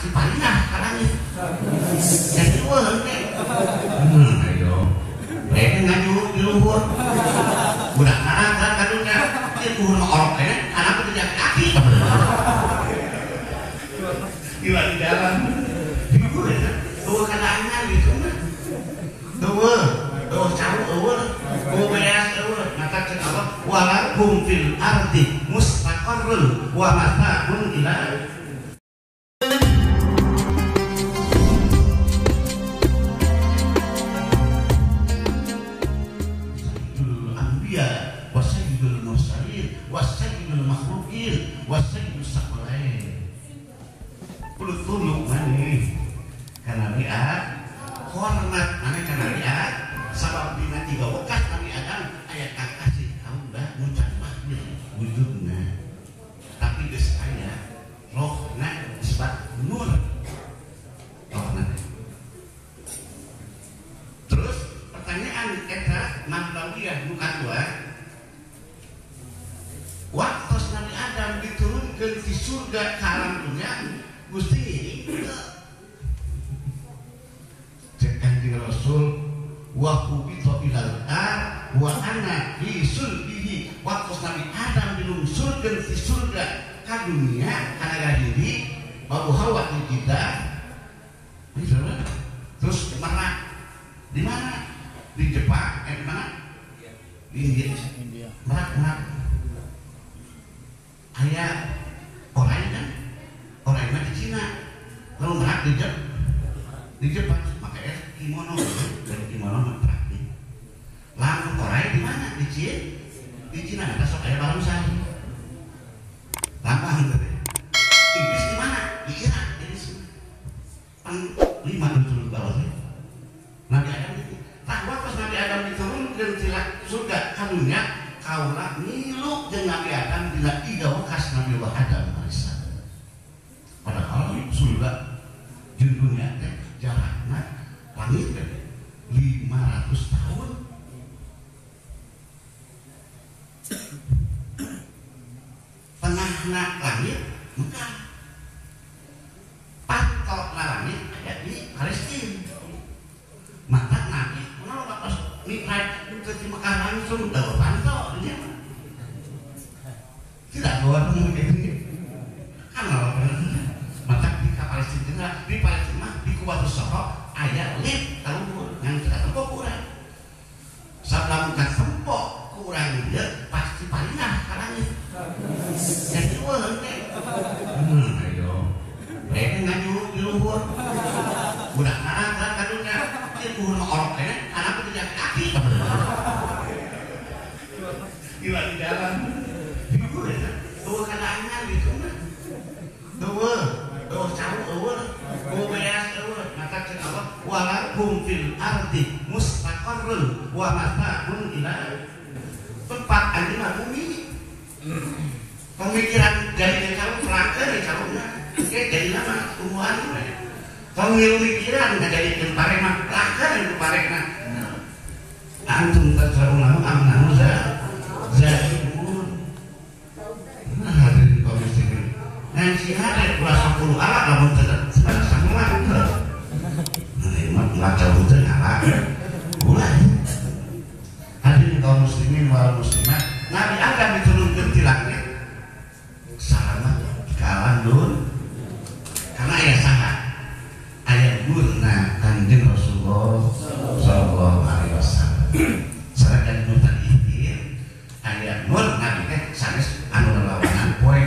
pasti palinah karangnya jadi wah ayo mereka ngajuruk di luhur udah kan kadunya itu orok ini anak itu jadi kaki gila di dalam itu ya tuh kadaannya gitu tuh caru tuh beas maka cek Allah walakum fil ardi mustaqarrun wa mata'un ila sayyidul anbiya wa sayyidul mursalin wa sayyidul makhluqin wa sayyidus saqalain kudu tunduk mani kana biat hormat mana kana biat sabab dina 3 wekas Nabi Adam aya kakasih hamba ngucapkeun wujudna tapi geus aya rohna disebut nur rohna. Terus pertanyaan eta Nahdliyah nu kadua waktu Nabi Adam diturunkeun di surga ka alam dunya Gusti cek Kanjeng Rasul wa kubito ilal ar wa ana fi sulbihi waktu Nabi Adam dilungsurkeun di surga ka dunia kana diri babu Hawa di kita terus mana di mana di Jepang di mana di India merak aya orang kan orang mah di Cina lalu merak di Jepang makanya kimono dari kimono praktik lampu Korea di mana di Cina ada sok aya barusan lambang gitu Inggris di mana di Irak ini semua pan 5 turun bawah Nabi Adam itu tah waktu Nabi Adam diturunkeun di surga ka dunya kaula ngilu jeung Nabi Adam dina 3 wekas Nabi Adam alaihissalam padahal surga jeung dunia teh jarakna langit kan 500 tahun tengahna langit Mekah pantok langit ada di Palestina maka Nabi menolak pas Mi'raj ke Mekah langsung dawa pantok dia tidak bawa begitu kan maka di Palestina di Kuwatus Soho aya lip taruh yang tidak tempo kurang sabda muka tempo kurang dia pasti palinah karangnya jadi wah ayo mereka ngajuruk di luhur udah kan kadunya itu orok ini anak itu jadi kaki gila di dalam itu ya tuh kadaannya gitu tuh caru tuh beas maka cek Allah walakum fil ardi mustaqarrun wa mata'un ila tempat anjing bumi pemikiran dari caru perangkat dari carunya jadi nama umuan pengilu pikiran nggak jadi kemparek mah perangkat itu parekna antum tasaruna amnahu zahibun hadirin kaum muslimin nanti hadir puasa 10 alat namun tidak semua ngaca hujan nyala mulai hadirin kaum muslimin wal muslimat Nabi Adam diturunkan di langit sama kawan nur karena ayah sangat ayah nurna Kanjeng Rasulullah sallallahu alaihi wasallam sareng nur tadi ayah nur Nabi teh sanes anu lawanan poe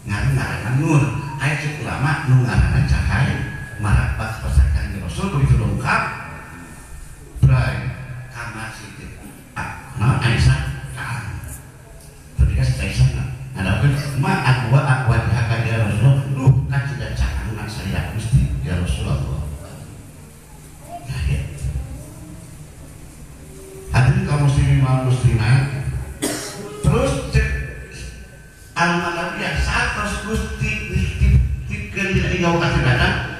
ngaranna nur ayah cek ulama nu ngaranna cahaya marabat pasakan Rasul begitu lengkap berai kamar situ nah Aisyah ketika Aisyah ada apa ma akwa dihaka ya Rasul lu kan sudah cakangan saya Gusti ya Rasulullah nah ya hadirin kaum muslimin wal muslimat terus cek al-Manabiyah saat Gusti dipikir di gawang datang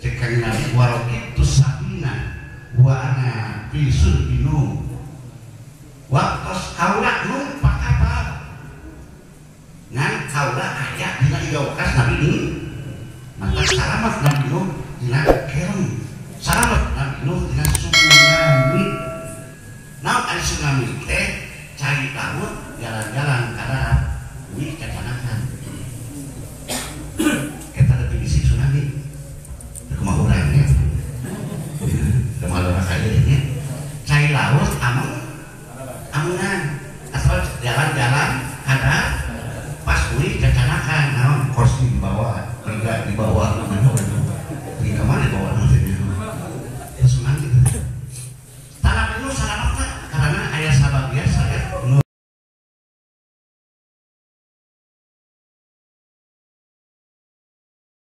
cekan Nabi warokitu sabina wa ana pisul binu waktu kaulah numpak kapal ngan kaulah ayat dina diokas Nabi Nuh maka selamat Nabi Nuh dina kerem selamat Nabi Nuh dina tsunami naon ari tsunami teh cari laut jalan-jalan karena wih kacanakan kita definisi tsunami kumaha urangnya kumaha urangnya cai laut amungan asal jalan-jalan ada pas wih kacanakan naon kursi di bawah liga di bawah